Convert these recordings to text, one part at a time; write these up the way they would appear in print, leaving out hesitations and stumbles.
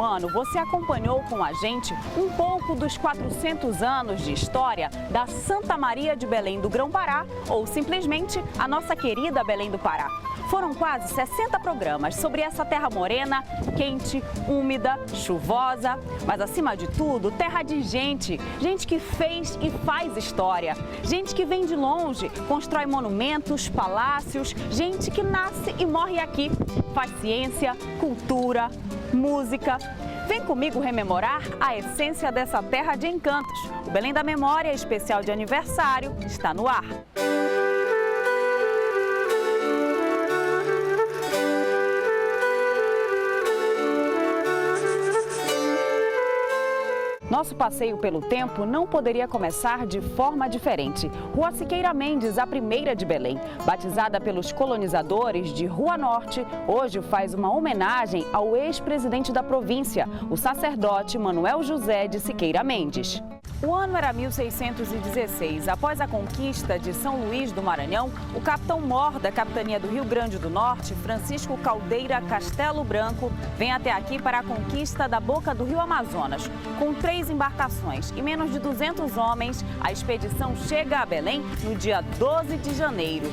ano, você acompanhou com a gente um pouco dos 400 anos de história da Santa Maria de Belém do Grão-Pará, ou simplesmente a nossa querida Belém do Pará. Foram quase 60 programas sobre essa terra morena, quente, úmida, chuvosa, mas acima de tudo, terra de gente. Gente que fez e faz história. Gente que vem de longe, constrói monumentos, palácios. Gente que nasce e morre aqui. Faz ciência, cultura, música. Vem comigo rememorar a essência dessa terra de encantos. O Belém da Memória, especial de aniversário, está no ar. Nosso passeio pelo tempo não poderia começar de forma diferente. Rua Siqueira Mendes, a primeira de Belém, batizada pelos colonizadores de Rua Norte, hoje faz uma homenagem ao ex-presidente da província, o sacerdote Manuel José de Siqueira Mendes. O ano era 1616. Após a conquista de São Luís do Maranhão, o capitão-mor da capitania do Rio Grande do Norte, Francisco Caldeira Castelo Branco, vem até aqui para a conquista da boca do Rio Amazonas. Com 3 embarcações e menos de 200 homens, a expedição chega a Belém no dia 12 de janeiro.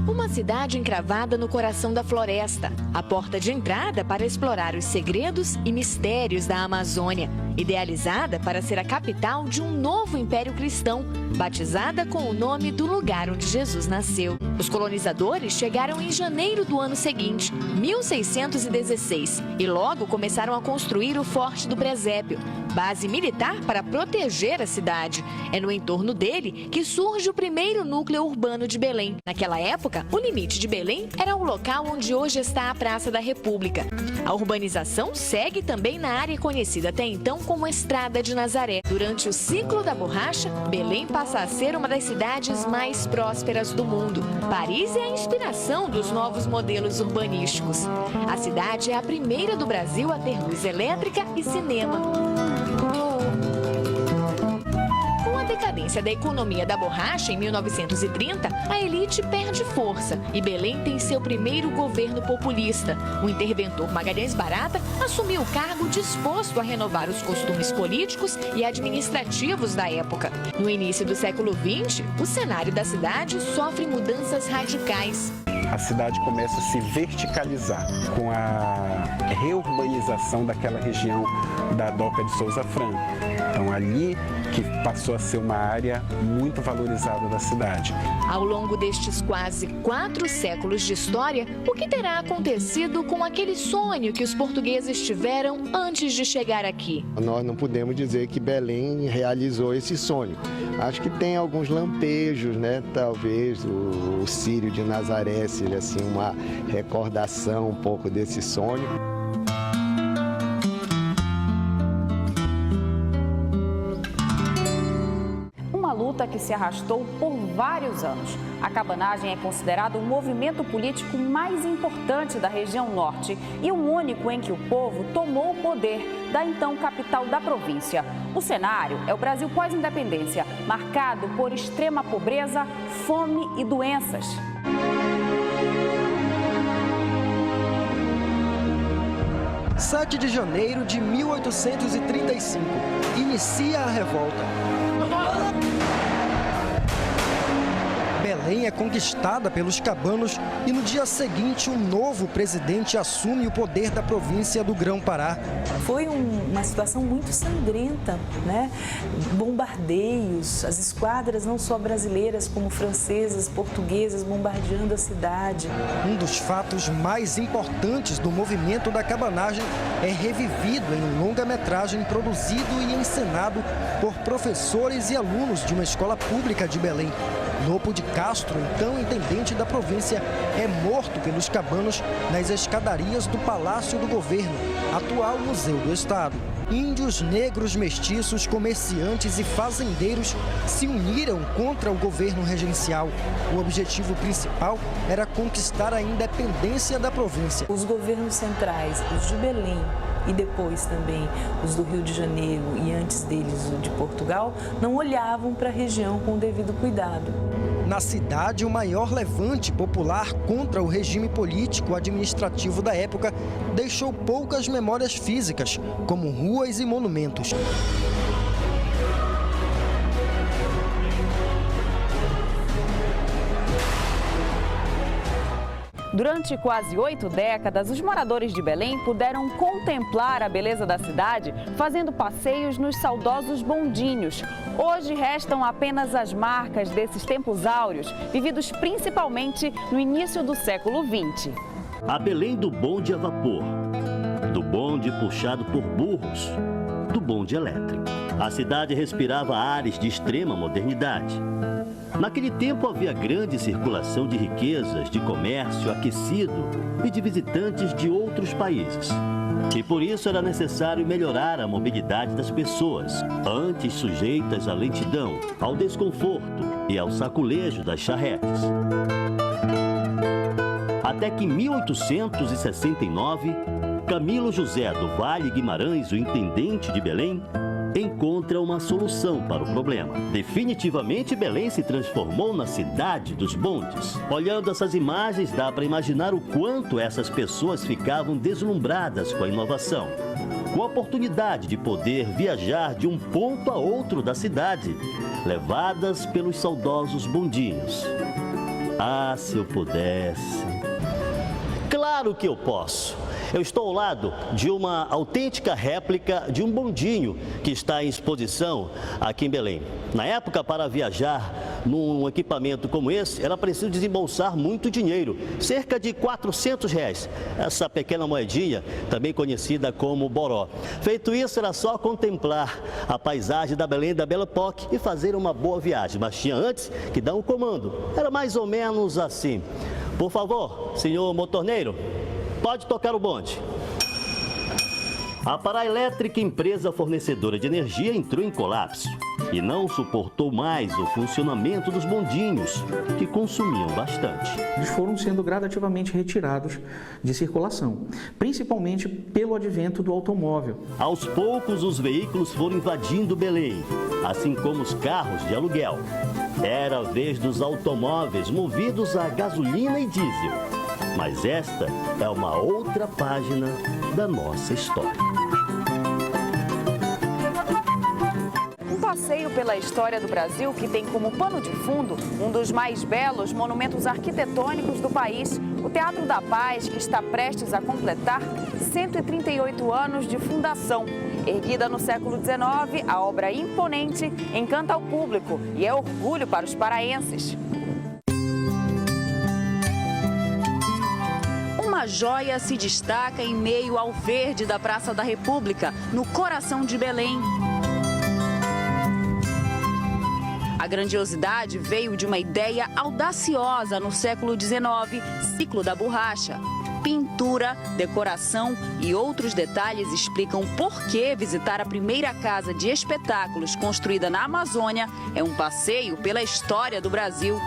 Uma cidade encravada no coração da floresta, a porta de entrada para explorar os segredos e mistérios da Amazônia, idealizada para ser a capital de um novo império cristão, batizada com o nome do lugar onde Jesus nasceu. Os colonizadores chegaram em janeiro do ano seguinte, 1616, e logo começaram a construir o Forte do Presépio, base militar para proteger a cidade. É no entorno dele que surge o primeiro núcleo urbano de Belém. Naquela época, o limite de Belém era o local onde hoje está a Praça da República. A urbanização segue também na área conhecida até então como Estrada de Nazaré. Durante o ciclo da borracha, Belém passa a ser uma das cidades mais prósperas do mundo. Paris é a inspiração dos novos modelos urbanísticos. A cidade é a primeira do Brasil a ter luz elétrica e cinema. Com a decadência da economia da borracha em 1930, a elite perde força e Belém tem seu primeiro governo populista. O interventor Magalhães Barata assumiu o cargo disposto a renovar os costumes políticos e administrativos da época. No início do século XX, o cenário da cidade sofre mudanças radicais. A cidade começa a se verticalizar com a reurbanização daquela região da Doca de Souza Franco. Então, ali que passou a ser uma área muito valorizada da cidade. Ao longo destes quase 4 séculos de história, o que terá acontecido com aquele sonho que os portugueses tiveram antes de chegar aqui? Nós não podemos dizer que Belém realizou esse sonho. Acho que tem alguns lampejos, né? Talvez o Círio de Nazaré seja assim uma recordação um pouco desse sonho. Uma luta que se arrastou por vários anos. A cabanagem é considerada o movimento político mais importante da região norte e o único em que o povo tomou o poder da então capital da província. O cenário é o Brasil pós-independência, marcado por extrema pobreza, fome e doenças. – 7 de janeiro de 1835, inicia a revolta. Belém é conquistada pelos cabanos e no dia seguinte um novo presidente assume o poder da província do Grão-Pará. Foi uma situação muito sangrenta, né? Bombardeios, as esquadras não só brasileiras como francesas, portuguesas bombardeando a cidade. Um dos fatos mais importantes do movimento da cabanagem é revivido em longa-metragem produzido e encenado por professores e alunos de uma escola pública de Belém. Lopo de Castro, então intendente da província, é morto pelos cabanos nas escadarias do Palácio do Governo, atual Museu do Estado. Índios, negros, mestiços, comerciantes e fazendeiros se uniram contra o governo regencial. O objetivo principal era conquistar a independência da província. Os governos centrais, os de Belém e depois também os do Rio de Janeiro e antes deles o de Portugal, não olhavam para a região com o devido cuidado. Na cidade, o maior levante popular contra o regime político-administrativo da época deixou poucas memórias físicas, como ruas e monumentos. Durante quase 8 décadas, os moradores de Belém puderam contemplar a beleza da cidade fazendo passeios nos saudosos bondinhos. Hoje restam apenas as marcas desses tempos áureos, vividos principalmente no início do século XX. A Belém do bonde a vapor, do bonde puxado por burros, do bonde elétrico. A cidade respirava ares de extrema modernidade. Naquele tempo havia grande circulação de riquezas, de comércio aquecido e de visitantes de outros países. E por isso era necessário melhorar a mobilidade das pessoas, antes sujeitas à lentidão, ao desconforto e ao saculejo das charretes. Até que em 1869, Camilo José do Vale Guimarães, o intendente de Belém, encontra uma solução para o problema. Definitivamente, Belém se transformou na cidade dos bondes. Olhando essas imagens, dá para imaginar o quanto essas pessoas ficavam deslumbradas com a inovação, com a oportunidade de poder viajar de um ponto a outro da cidade, levadas pelos saudosos bondinhos. Ah, se eu pudesse! Claro que eu posso! Eu estou ao lado de uma autêntica réplica de um bondinho que está em exposição aqui em Belém. Na época, para viajar num equipamento como esse, era preciso desembolsar muito dinheiro, cerca de R$400. Essa pequena moedinha, também conhecida como boró. Feito isso, era só contemplar a paisagem da Belém da Belle Époque e fazer uma boa viagem. Mas tinha antes que dar um comando. Era mais ou menos assim. Por favor, senhor motorneiro, pode tocar o bonde. A Paraelétrica, empresa fornecedora de energia, entrou em colapso e não suportou mais o funcionamento dos bondinhos, que consumiam bastante. Eles foram sendo gradativamente retirados de circulação, principalmente pelo advento do automóvel. Aos poucos, os veículos foram invadindo Belém, assim como os carros de aluguel. Era a vez dos automóveis movidos a gasolina e diesel. Mas esta é uma outra página da nossa história. Um passeio pela história do Brasil que tem como pano de fundo um dos mais belos monumentos arquitetônicos do país, o Teatro da Paz, que está prestes a completar 138 anos de fundação. Erguida no século XIX, a obra imponente encanta o público e é orgulho para os paraenses. Uma joia se destaca em meio ao verde da Praça da República, no coração de Belém. A grandiosidade veio de uma ideia audaciosa no século XIX, ciclo da borracha. Pintura, decoração e outros detalhes explicam por que visitar a primeira casa de espetáculos construída na Amazônia é um passeio pela história do Brasil.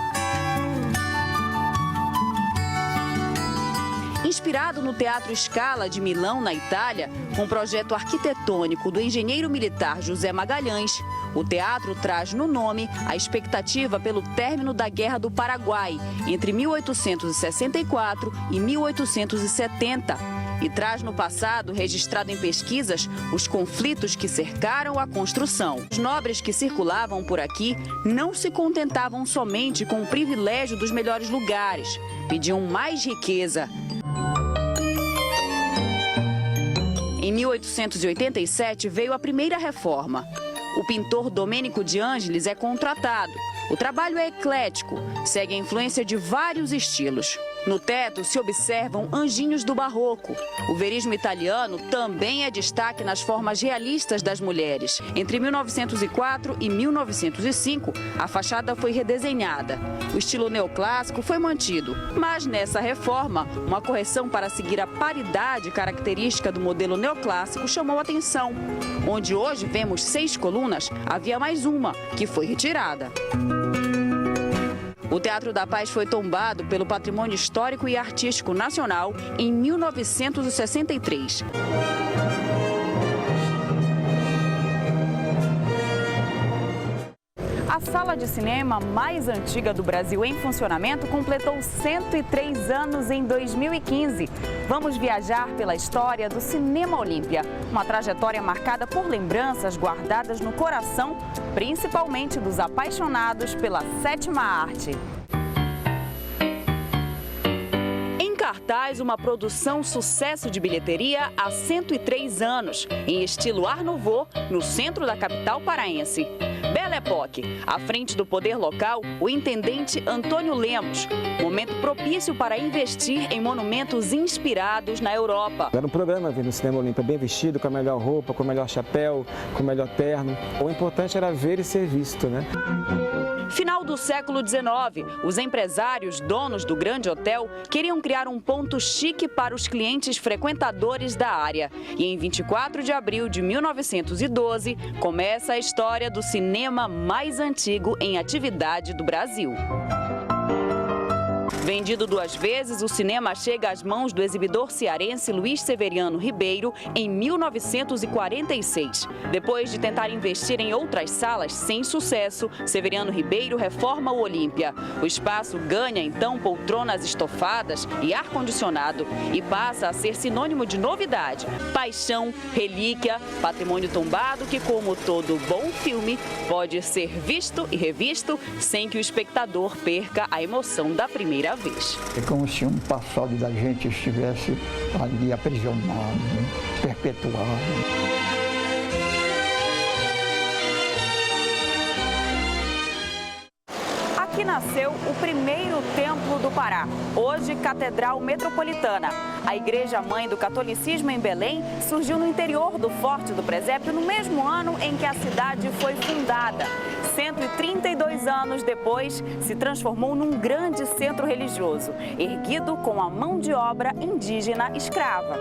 Inspirado no Teatro Scala de Milão, na Itália, com o projeto arquitetônico do engenheiro militar José Magalhães, o teatro traz no nome a expectativa pelo término da Guerra do Paraguai, entre 1864 e 1870, e traz no passado, registrado em pesquisas, os conflitos que cercaram a construção. Os nobres que circulavam por aqui não se contentavam somente com o privilégio dos melhores lugares, pediam mais riqueza. Em 1887 veio a primeira reforma. O pintor Domênico de Ângeles é contratado. O trabalho é eclético, segue a influência de vários estilos. No teto se observam anjinhos do barroco. O verismo italiano também é destaque nas formas realistas das mulheres. Entre 1904 e 1905, a fachada foi redesenhada. O estilo neoclássico foi mantido, mas nessa reforma, uma correção para seguir a paridade característica do modelo neoclássico chamou a atenção. Onde hoje vemos 6 colunas, havia mais uma, que foi retirada. O Teatro da Paz foi tombado pelo Patrimônio Histórico e Artístico Nacional em 1963. A sala de cinema mais antiga do Brasil em funcionamento completou 103 anos em 2015. Vamos viajar pela história do Cinema Olímpia, uma trajetória marcada por lembranças guardadas no coração, principalmente dos apaixonados pela sétima arte. Em cartaz, uma produção sucesso de bilheteria há 103 anos, em estilo Art Nouveau, no centro da capital paraense. Belle Époque, à frente do poder local, o intendente Antônio Lemos. Momento propício para investir em monumentos inspirados na Europa. Era um programa vir no Cinema Olímpia bem vestido, com a melhor roupa, com o melhor chapéu, com o melhor terno. O importante era ver e ser visto, né? Final do século XIX, os empresários, donos do grande hotel, queriam criar um ponto chique para os clientes frequentadores da área. E em 24 de abril de 1912, começa a história do cinema mais antigo em atividade do Brasil. Vendido 2 vezes, o cinema chega às mãos do exibidor cearense Luiz Severiano Ribeiro em 1946. Depois de tentar investir em outras salas sem sucesso, Severiano Ribeiro reforma o Olímpia. O espaço ganha então poltronas estofadas e ar-condicionado e passa a ser sinônimo de novidade, paixão, relíquia, patrimônio tombado que, como todo bom filme, pode ser visto e revisto sem que o espectador perca a emoção da primeira vez. É como se um passado da gente estivesse ali aprisionado, perpetuado. Aqui nasceu o primeiro templo do Pará, hoje Catedral Metropolitana. A igreja-mãe do catolicismo em Belém surgiu no interior do Forte do Presépio no mesmo ano em que a cidade foi fundada. 132 anos depois, se transformou num grande centro religioso, erguido com a mão de obra indígena escrava.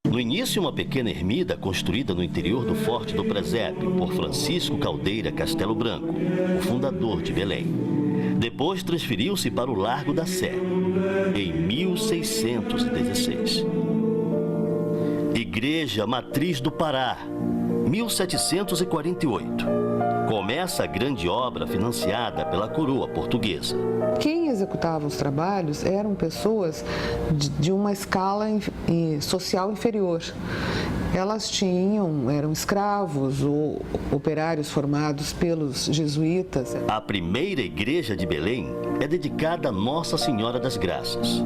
No início, uma pequena ermida construída no interior do Forte do Presépio por Francisco Caldeira Castelo Branco, o fundador de Belém. Depois transferiu-se para o Largo da Sé, em 1616. Igreja Matriz do Pará, 1748. Começa a grande obra financiada pela coroa portuguesa. Quem executava os trabalhos eram pessoas de uma escala social inferior. Elas eram escravos ou operários formados pelos jesuítas. A primeira igreja de Belém é dedicada a Nossa Senhora das Graças.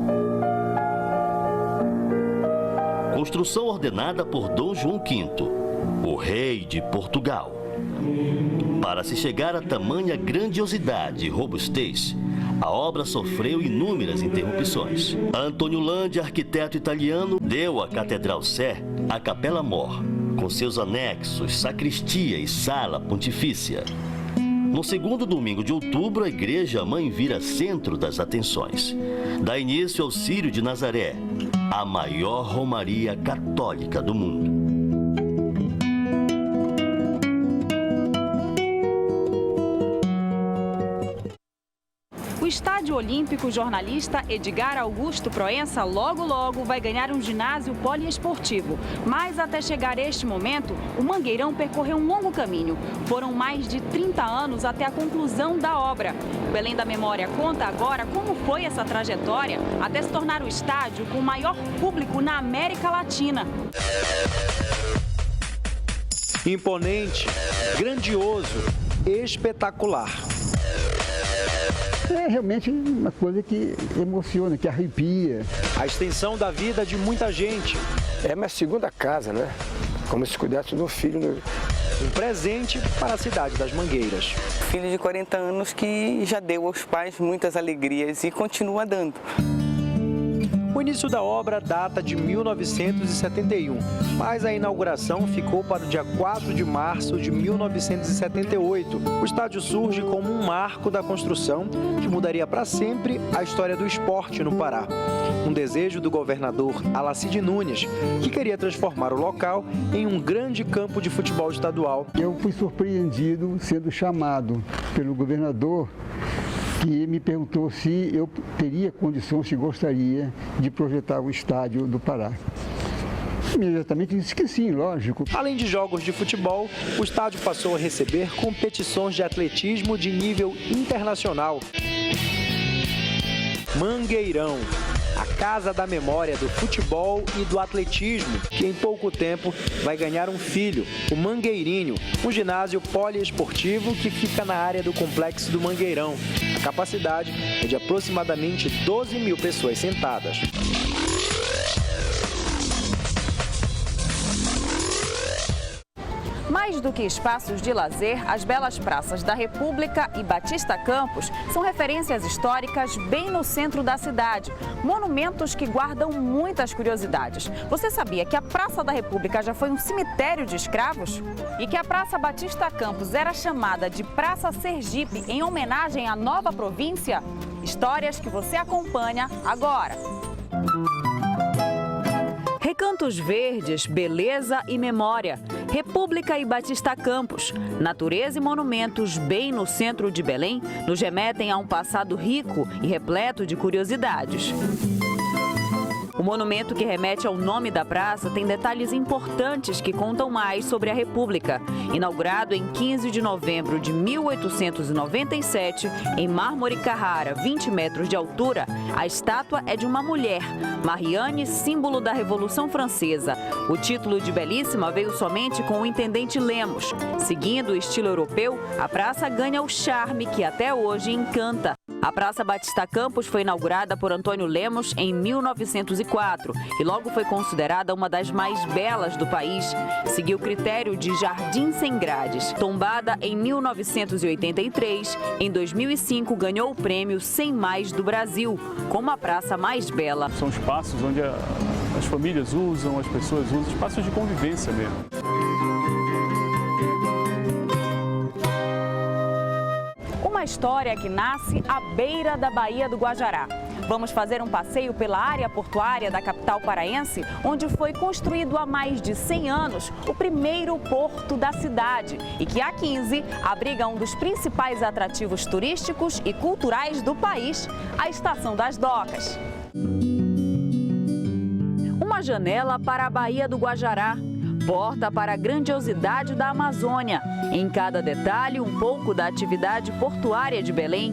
Construção ordenada por Dom João V, o rei de Portugal. Para se chegar a tamanha grandiosidade e robustez, a obra sofreu inúmeras interrupções. Antônio Landi, arquiteto italiano, deu à Catedral Sé a Capela Mor, com seus anexos, sacristia e sala pontifícia. No segundo domingo de outubro, a igreja-mãe vira centro das atenções. Dá início ao Círio de Nazaré, a maior romaria católica do mundo. O Estádio Olímpico jornalista Edgar Augusto Proença logo vai ganhar um ginásio poliesportivo. Mas até chegar este momento, o Mangueirão percorreu um longo caminho. Foram mais de 30 anos até a conclusão da obra. O Belém da Memória conta agora como foi essa trajetória até se tornar o estádio com o maior público na América Latina. Imponente, grandioso, espetacular. É realmente uma coisa que emociona, que arrepia. A extensão da vida de muita gente. É minha segunda casa, né? Como se cuidasse do filho. Um presente para a cidade das Mangueiras. Filho de 40 anos que já deu aos pais muitas alegrias e continua dando. O início da obra data de 1971, mas a inauguração ficou para o dia 4 de março de 1978. O estádio surge como um marco da construção que mudaria para sempre a história do esporte no Pará. Um desejo do governador Alacide Nunes, que queria transformar o local em um grande campo de futebol estadual. Eu fui surpreendido sendo chamado pelo governador, que me perguntou se eu teria condições, se gostaria de projetar o estádio do Pará. Imediatamente disse que sim, lógico. Além de jogos de futebol, o estádio passou a receber competições de atletismo de nível internacional. Mangueirão, a casa da memória do futebol e do atletismo, que em pouco tempo vai ganhar um filho, o Mangueirinho, um ginásio poliesportivo que fica na área do Complexo do Mangueirão. A capacidade é de aproximadamente 12 mil pessoas sentadas. Mais do que espaços de lazer, as belas praças da República e Batista Campos são referências históricas bem no centro da cidade. Monumentos que guardam muitas curiosidades. Você sabia que a Praça da República já foi um cemitério de escravos? E que a Praça Batista Campos era chamada de Praça Sergipe em homenagem à nova província? Histórias que você acompanha agora. Recantos Verdes, beleza e memória. República e Batista Campos. Natureza e monumentos bem no centro de Belém nos remetem a um passado rico e repleto de curiosidades. O monumento que remete ao nome da praça tem detalhes importantes que contam mais sobre a República. Inaugurado em 15 de novembro de 1897, em mármore Carrara, 20 metros de altura, a estátua é de uma mulher, Marianne, símbolo da Revolução Francesa. O título de belíssima veio somente com o intendente Lemos. Seguindo o estilo europeu, a praça ganha o charme que até hoje encanta. A Praça Batista Campos foi inaugurada por Antônio Lemos em 1904 e logo foi considerada uma das mais belas do país. Seguiu o critério de jardim sem grades. Tombada em 1983, em 2005 ganhou o prêmio 100 Mais do Brasil, como a praça mais bela. São espaços onde as famílias usam, as pessoas usam, espaços de convivência mesmo. Uma história que nasce à beira da Baía do Guajará. Vamos fazer um passeio pela área portuária da capital paraense, onde foi construído há mais de 100 anos o primeiro porto da cidade e que há 15 abriga um dos principais atrativos turísticos e culturais do país, a Estação das Docas. Uma janela para a Baía do Guajará. Porta para a grandiosidade da Amazônia. Em cada detalhe, um pouco da atividade portuária de Belém.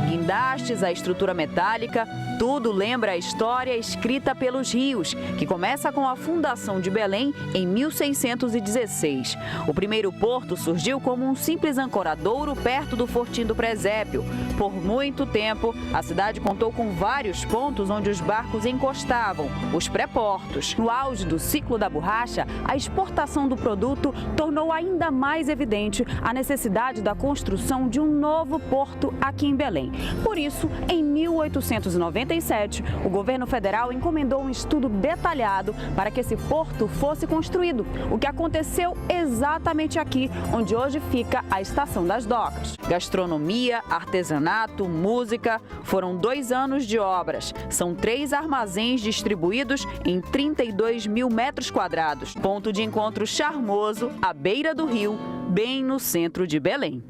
Guindastes, a estrutura metálica, tudo lembra a história escrita pelos rios, que começa com a fundação de Belém em 1616. O primeiro porto surgiu como um simples ancoradouro perto do Fortim do Presépio. Por muito tempo, a cidade contou com vários pontos onde os barcos encostavam, os pré-portos. No auge do ciclo da borracha, a exportação do produto tornou ainda mais evidente a necessidade da construção de um novo porto aqui em Belém. Por isso, em 1897, o governo federal encomendou um estudo detalhado para que esse porto fosse construído, o que aconteceu exatamente aqui, onde hoje fica a Estação das Docas. Gastronomia, artesanato, música, foram 2 anos de obras. São 3 armazéns distribuídos em 32 mil metros quadrados. Ponto de encontro charmoso, à beira do rio, bem no centro de Belém.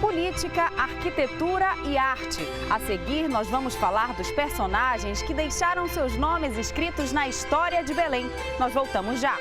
Política, arquitetura e arte. A seguir, nós vamos falar dos personagens que deixaram seus nomes escritos na história de Belém. Nós voltamos já.